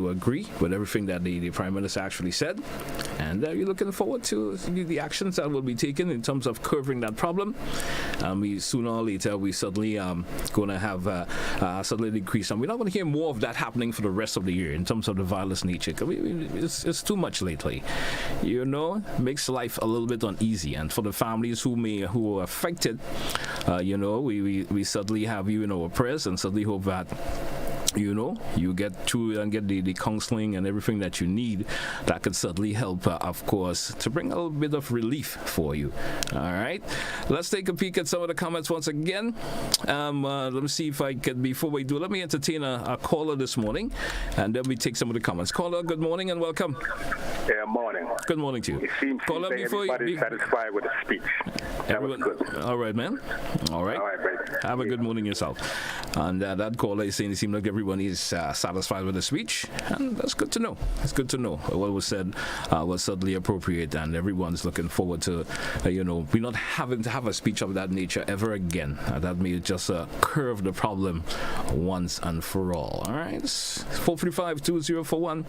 you agree with everything that the Prime Minister actually said, and you're looking forward to the actions that will be taken in terms of curbing that problem. We sooner or later we certainly going to have suddenly decrease, and we're not going to hear more of that happening for the rest of the year in terms of the violence nature. It's too much lately, makes life a little bit uneasy, and for the families who are affected, we certainly have you in our prayers, and certainly hope that you get through and get the counseling and everything that you need. That could certainly help, of course, to bring a little bit of relief for you. All right, let's take a peek at some of the comments once again. Let me see if I can, before we do, let me entertain a caller this morning, and then we take some of the comments. Caller, good morning and welcome. Yeah, morning. Good morning to you. It seems caller, everybody's satisfied with the speech. Everyone, all right, man. All right. Have a good morning yourself. And that caller is saying it seems like everyone is satisfied with the speech, and that's good to know. It's good to know. What was said was certainly appropriate, and everyone's looking forward to, we're not having to have a speech of that nature ever again. That may just curve the problem once and for all. All right, 435-2041,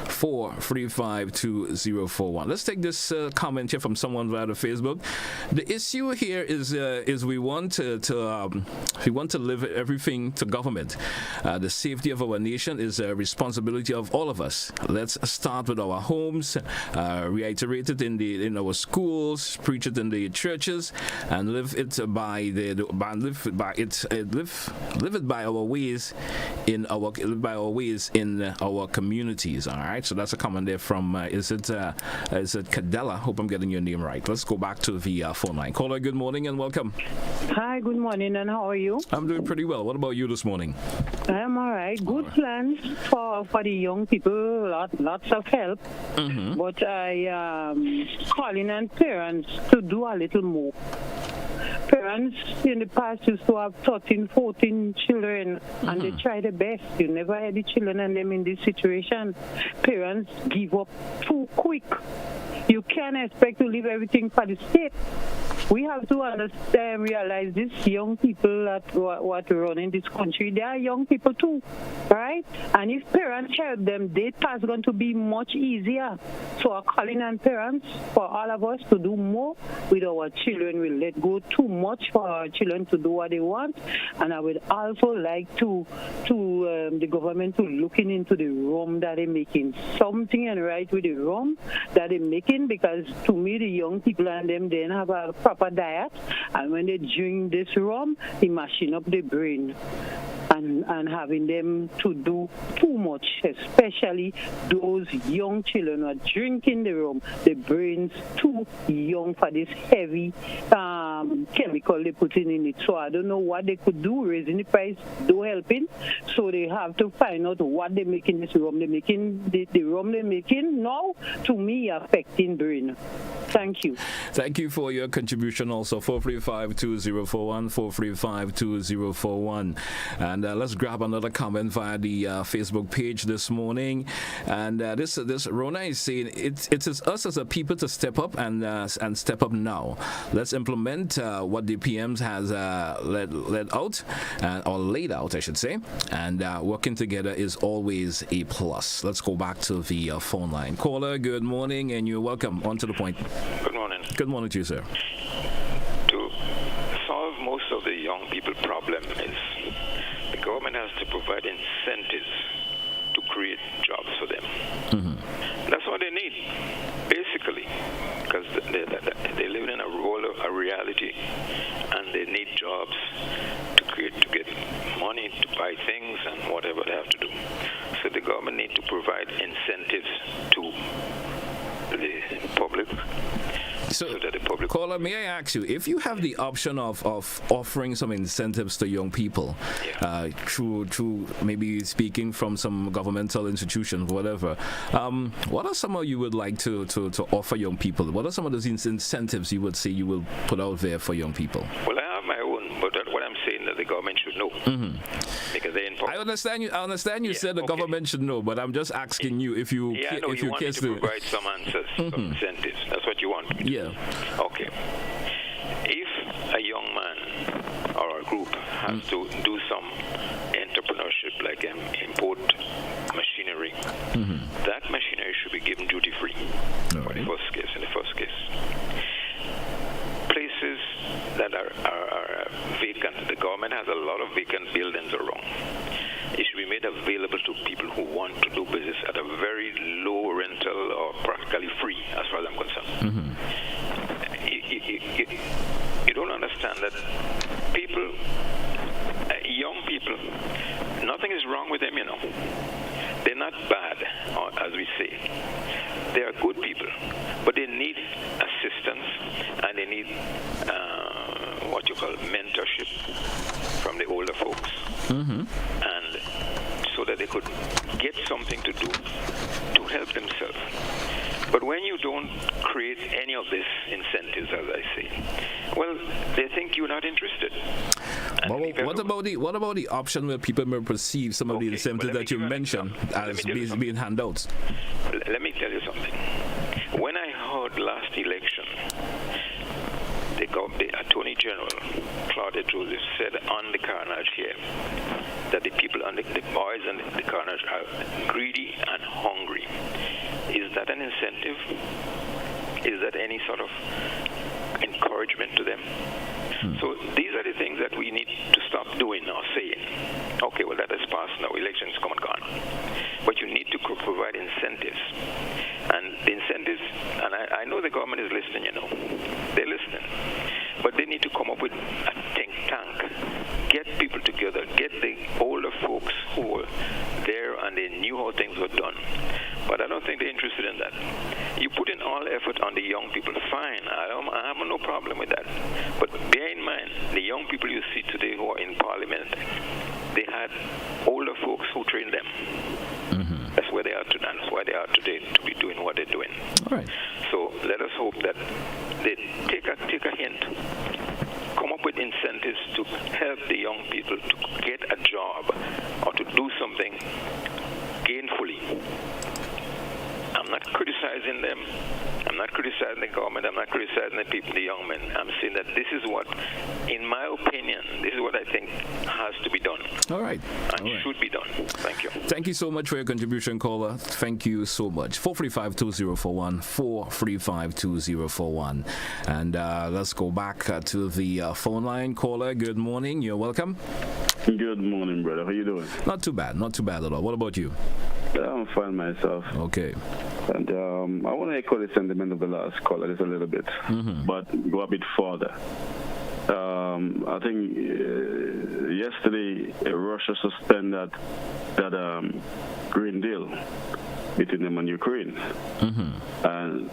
435-2041. Let's take this comment here from someone via the Facebook. The issue here is we want to leave everything to government. The safety of our nation is a responsibility of all of us. Let's start with our homes, reiterate it in our schools, preach it in the churches, and live it by our ways in our communities. All right. So that's a comment there from is it Cadella? Hope I'm getting your name right. Let's go back to the phone line. Caller, good morning and welcome. Hi, good morning, and how are you? I'm doing pretty well. What about you this morning? I'm all right. Good plans for the young people. Lots of help. Mm-hmm. But I am calling on parents to do a little more. Parents in the past used to have 13, 14 children, and they try their best. You never had the children and them in this situation. Parents give up too quick. You can't expect to leave everything for the state. We have to understand, realize these young people that what run in this country, they are young people too, right? And if parents help them, their task is going to be much easier. So I'm calling on parents, for all of us, to do more with our children. We let go too much for our children to do what they want. And I would also like to the government to looking into the rum that they're making. Something and right with the rum that they're making, because to me, the young people and them, they don't have a proper diet, and when they drink this rum, they mashing up the brain and having them to do too much, especially those young children who are drinking the rum. The brain's too young for this heavy chemical they put in it. So I don't know what they could do, raising the price, do helping. So they have to find out what they're making this rum. They're making the rum they're making now, to me, affecting brain. Thank you. Thank you for your contribution also. 435-2041, 435-2041. And let's grab another comment via the Facebook page this morning. And this Rona is saying it is us as a people to step up and step up now. Let's implement what the PMs has laid out, I should say. And working together is always a plus. Let's go back to the phone line. Caller, good morning, and you're welcome. On to the point. Good morning. Good morning to you, sir. To solve most of the young people problem is the government has to provide incentives to create jobs for them. Mm-hmm. That's what they need, basically, because they live in a reality, and they need jobs to get money to buy things and whatever they have to do. So the government need to provide incentives to the public. So caller, may I ask you, if you have the option of offering some incentives to young people, through maybe speaking from some governmental institutions, whatever, what are some of you would like to offer young people? What are some of those incentives you would say you will put out there for young people? Well, I have my own, but what I'm saying that the government should know. Mm-hmm. Because they I understand you said the government should know, but I'm just asking you if you care to provide some answers, some incentives. That's what you want. Yeah. Okay. If a young man or a group has to do some entrepreneurship, like import machinery that machinery should be given duty-free in the first case. Places that are vacant, the government has a lot of vacant buildings around. It should be made available to people who want to do business at a very low rental or practically free, as far as I'm concerned. You don't understand that people, young people, nothing is wrong with them, you know. They're not bad, as we say. They are good people, but they need assistance and they need what you call mentorship from the older folks, and so that they could get something to do to help themselves. But when you don't create any of these incentives, as I say, well, they think you're not interested. Well, what about the option where people may perceive some of the incentives that you mentioned as being handouts? Let me tell you something. When I heard last election, the Attorney General, Claudia Joseph, said on the carnage here that the people, the boys and the carnage are greedy and hungry. Is that an incentive? Is that any sort of encouragement to them? So these are the things that we need to stop doing or saying. Okay, well, that has passed now. Elections come and gone. But you need to provide incentives. And the incentives, and I know the government is listening, you know. They're listening. But they need to come up with a think tank. Get people together. Get the older folks who were there and they knew how things were done. But I don't think they're interested in that. You put in all effort on the young people, fine. I have no problem with that. But bear in mind, the young people you see today who are in parliament, they had older folks who trained them. That's where they are today. That's why they are today to be doing what they're doing. All right. So let us hope that they take a hint, come up with incentives to help the young people to get a job or to do something gainfully. I'm not criticizing them. I'm not criticizing the government. I'm not criticizing the people, the young men. I'm saying that this is what, in my opinion, this is what I think has to be done. All right. And should be done. Thank you. Thank you so much for your contribution, caller. Thank you so much. 435-2041, 435-2041. And let's go back to the phone line. Caller, good morning. You're welcome. Good morning, brother. How you doing? Not too bad. Not too bad at all. What about you? I'm fine myself. Okay. And I want to echo the sentiment of the last caller just a little bit, but go a bit further. I think yesterday Russia suspended that Green Deal between them and Ukraine. And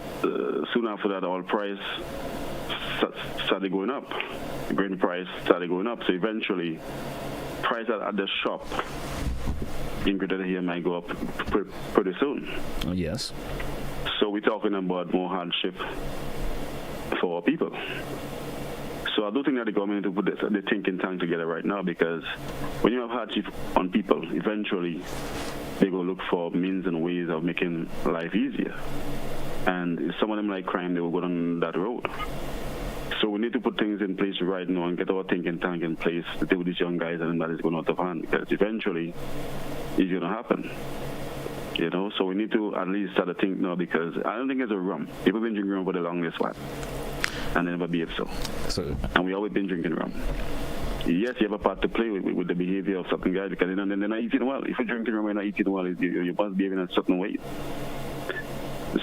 soon after that, oil price started going up. The grain price started going up. So eventually, price at the shop in Greater here might go up pretty soon. Yes. So we're talking about more hardship for our people. So I do think that the government need to put the thinking tank together right now, because when you have hardship on people, eventually they go look for means and ways of making life easier. And some of them like crime, they will go down that road. So we need to put things in place right now and get our thinking tank in place to deal with these young guys, and that is going out of hand, because eventually it's going to happen. You know, so we need to at least start to think now, because I don't think it's a rum. People have been drinking rum for the longest while, and they never behave so. And we always been drinking rum. Yes, you have a part to play with the behavior of certain guys, because they're not eating well. If you're drinking rum and not eating well, you must be behaving in a certain way.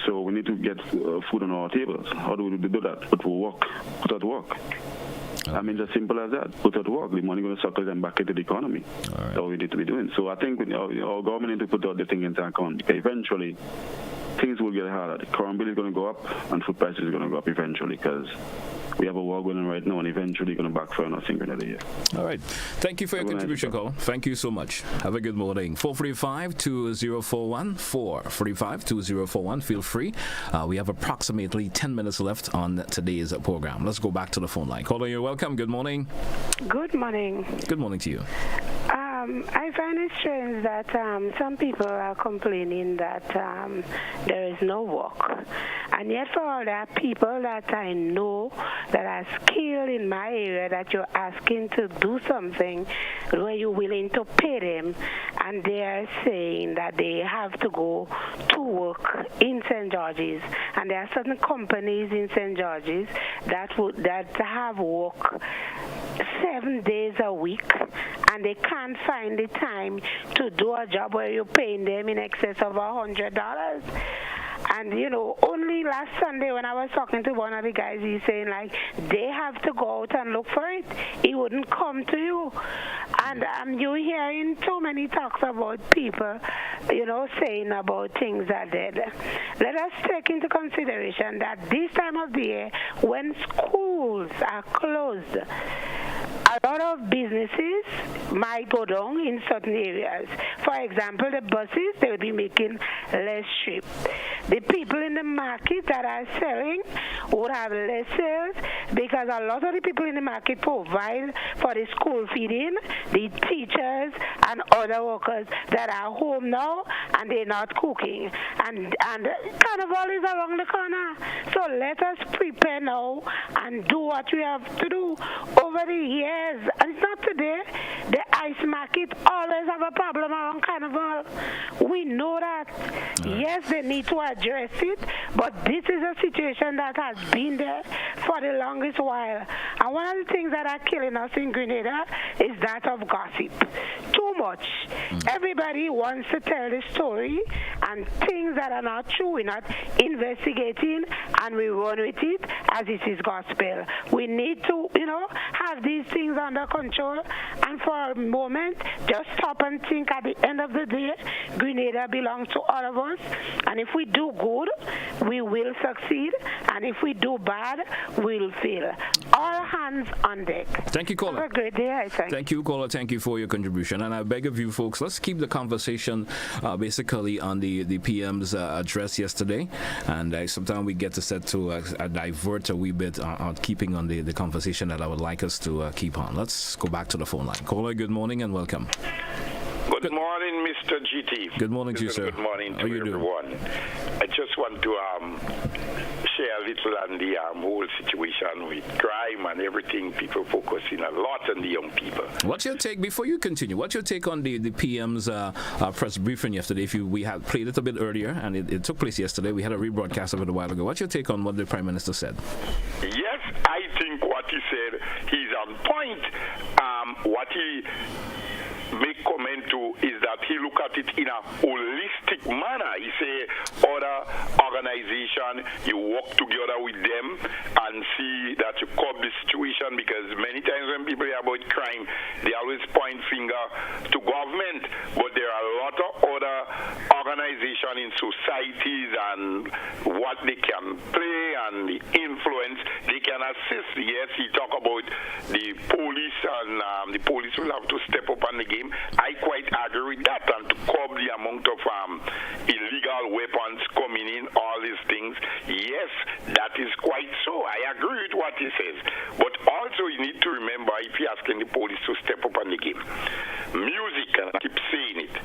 So we need to get food on our tables. How do we do that? Put out work. I mean, just simple as that. Put out work. The money going to circle them back into the economy. That's what we need to be doing. So I think our government need to put out the thing in account, because eventually things will get harder. The current bill is going to go up, and food prices are going to go up eventually, because we have a war going on right now, and eventually going to backfire on us in another year. All right. Thank you for your contribution, call. Thank you so much. Have a good morning. 435-2041, 435-2041. Feel free. We have approximately 10 minutes left on today's program. Let's go back to the phone line. Caller, you're welcome. Good morning. Good morning. Good morning to you. I find it strange that some people are complaining that there is no work. And yet for all that people that I know that are skilled in my area that you're asking to do something where you're willing to pay them, and they are saying that they have to go to work in St. George's. And there are certain companies in St. George's that have work 7 days a week, and they can't find the time to do a job where you're paying them in excess of $100. And, only last Sunday when I was talking to one of the guys, he's saying, they have to go out and look for it. It wouldn't come to you. And you're hearing too many talks about people, saying about things that let us take into consideration that this time of the year, when schools are closed, a lot of businesses might go down in certain areas. For example, the buses, they will be making less trips. The people in the market that are selling would have less sales because a lot of the people in the market provide for the school feeding, the teachers and other workers that are home now and they're not cooking. And Carnival is around the corner. So let us prepare now and do what we have to do over the years. And it's not today. The ice market always have a problem around Carnival. We know that. Yes, they need to address it, but this is a situation that has been there for the longest while. And one of the things that are killing us in Grenada is that of gossip. Too much. Everybody wants to tell the story, and things that are not true, we're not investigating, and we run with it as it is gospel. We need to, have these things under control, and for a moment, just stop and think at the end of the day, Grenada belongs to all of us, and if we do good, we will succeed, and if we do bad, we'll fail. All hands on deck. Thank you, caller. Have a great day, I think. Thank you, caller. Thank you for your contribution. And I beg of you, folks, let's keep the conversation basically on the PM's address yesterday. And sometimes we get to set to divert a wee bit on keeping on the conversation that I would like us to keep on. Let's go back to the phone line. Caller, good morning and welcome. Good morning, Mr. GT. Good morning to you, sir. Good morning to How you everyone. doing? I just want to share a little on the whole situation with crime and everything. People focusing a lot on the young people. What's your take, before you continue, what's your take on the PM's press briefing yesterday? We had played it a bit earlier, and it took place yesterday. We had a rebroadcast of it a while ago. What's your take on what the Prime Minister said? Yes, I think what he said, he's on point. What he make comment to is that he look at it in a holistic manner. He say other organization, you work together with them and see that you curb the situation, because many times when people hear about crime, they always point finger to government, but there are a lot of other organizations in societies and what they can play and the influence they can assist. Yes, he talk about the police, and the police will have to step up on the game. I quite agree with that, and to curb the amount of illegal weapons coming in, all these things. Yes, that is quite so. I agree with what he says. But also you need to remember, if you're asking the police to step up on the game, music, and I keep saying it,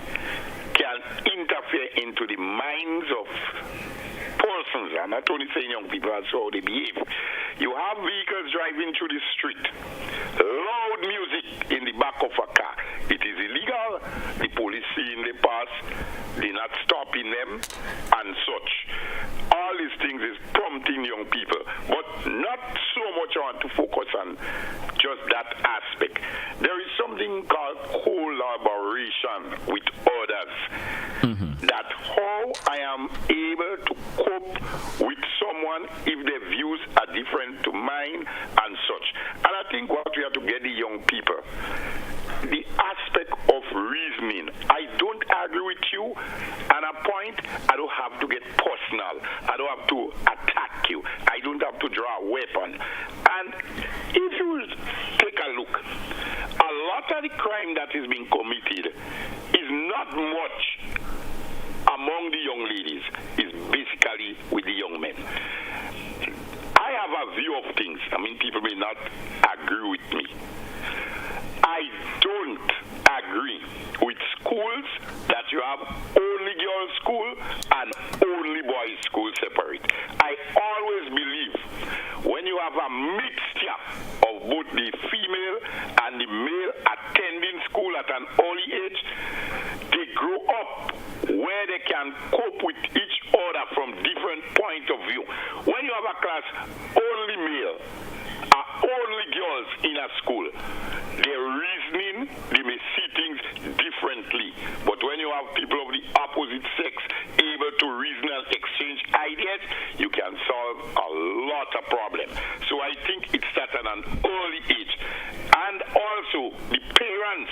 can interfere into the minds of persons. I'm not only saying young people, that's how they behave. You have vehicles driving through the street, loud music in the back of a car. It is illegal. The police seeing they pass, they're not stopping them and such. All these things is prompting young people, but not so much I want to focus on just that aspect. There is something called collaboration with others. That how I am able to cope with someone if their views are different to mine and such. And I think what we have to get the young people, the aspect of reasoning. I don't agree with you, and a point, I don't have to get personal. I don't have to attack you. I don't have to draw a weapon. And if you take a look, a lot of the crime that is being committed is not much among the young ladies, is basically with the young men. I have a view of things. I mean, people may not agree with me. I don't agree school and only boys' school separate. I always believe when you have a mixture of both the female and the male attending school at an early age, they grow up where they can cope with each other from different points of view. When you have a class only male, only girls in a school, their reasoning, they may see things differently. But when you have people of the opposite sex able to reason and exchange ideas, you can solve a lot of problems. So I think it starts at an early age. And also, the parents,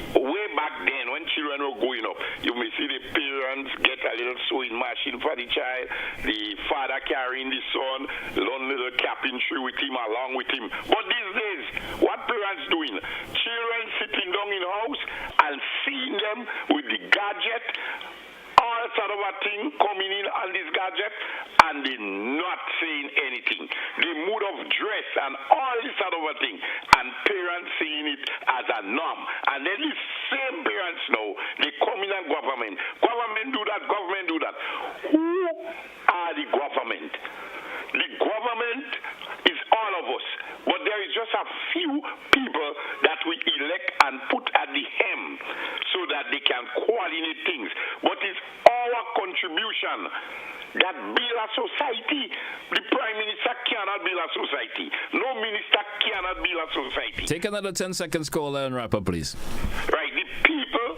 way back then, when children were growing up, you may see the parents get a little sewing machine for the child, the father carrying the son, learn little carpentry with him, along with him. But these days, what parents doing? Children sitting down in house and seeing them with the gadget, all sort of a thing coming in on this gadget, and they not saying anything. The mood of dress and all this sort of a thing, and parents seeing it as a norm. And then these same parents now, they come in and government do that, government do that. Who are the government? The government is all of us, but there is just a few people that we elect and put at the hem so that they can coordinate things. But it's our contribution that build a society. The Prime Minister cannot build a society. No minister cannot build a society. Take another 10 seconds, caller, and wrap up, please. Right. The people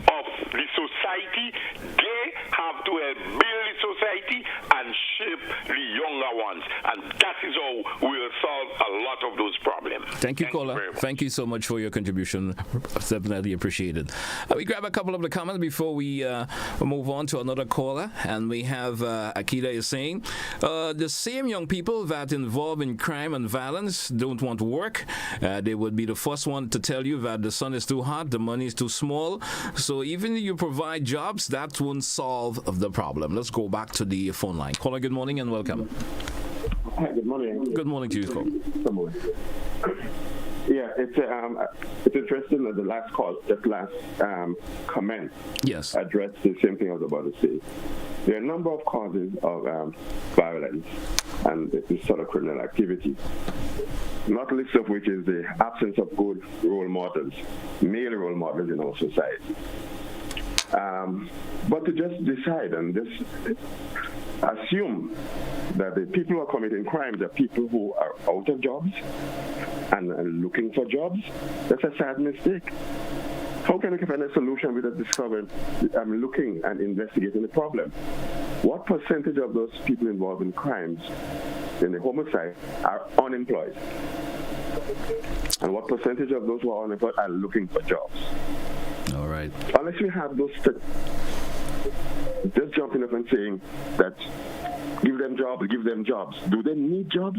of the society, they have to help build the society and shape the younger ones. And that is how we'll solve a lot of those problems. Thank you, caller. Thank you so much for your contribution. Definitely appreciated. We grab a couple of the comments before we move on to another caller. And we have Akida is saying, the same young people that involved in crime and violence don't want to work. They would be the first one to tell you that the sun is too hot, the money is too small. So even if you provide jobs, that won't solve the problem. Let's go back to the phone line. Caller, good morning and welcome. Hi, good morning. Good morning to you, Cole. Good morning. Yeah, it's interesting that the last comment addressed the same thing I was about to say. There are a number of causes of violence and this sort of criminal activity, not least of which is the absence of good role models, male role models in our society. But to just decide and just assume that the people who are committing crimes are people who are out of jobs and looking for jobs, that's a sad mistake. How can we find a solution without discovering, looking and investigating the problem? What percentage of those people involved in crimes, in the homicide, are unemployed? And what percentage of those who are unemployed are looking for jobs? All right. Unless we have those just jumping up and saying that give them jobs. Do they need jobs?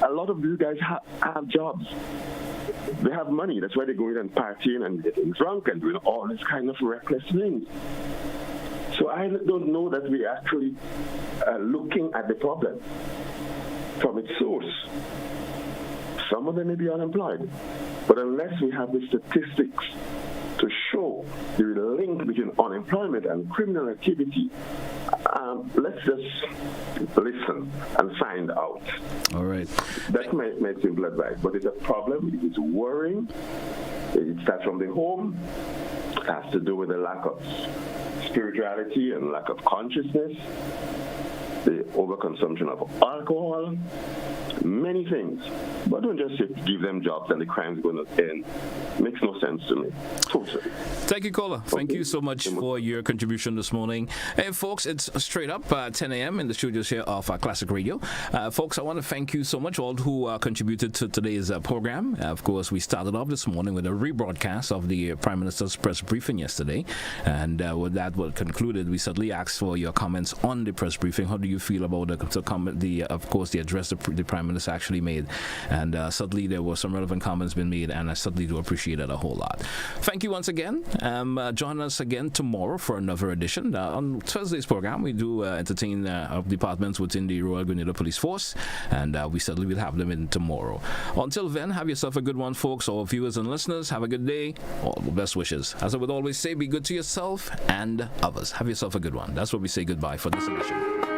A lot of these guys have jobs. They have money. That's why they go in and partying and getting drunk and doing all this kind of reckless things. So I don't know that we actually are looking at the problem from its source. Some of them may be unemployed, but unless we have the statistics to show the link between unemployment and criminal activity, let's just listen and find out. All right. That's my simple advice. But it's a problem. It's worrying. It starts from the home. It has to do with the lack of spirituality and lack of consciousness, the overconsumption of alcohol, many things. But don't just say give them jobs and the crime's going to end. Makes no sense to me. Totally. Thank you, caller. Thank you so much for your contribution this morning. Hey, folks, it's straight up 10 a.m. in the studios here of Classic Radio. Folks, I want to thank you so much, all who contributed to today's program. Of course, we started off this morning with a rebroadcast of the Prime Minister's press briefing yesterday. And with that concluded, we certainly asked for your comments on the press briefing. How do you feel about the address the Prime Minister actually made. And suddenly there were some relevant comments being made, and I suddenly do appreciate it a whole lot. Thank you once again. Join us again tomorrow for another edition. On Thursday's program, we do entertain departments within the Royal Grenada Police Force, and we certainly will have them in tomorrow. Until then, have yourself a good one, folks. All viewers and listeners, have a good day. All the best wishes. As I would always say, be good to yourself and others. Have yourself a good one. That's what we say goodbye for this edition.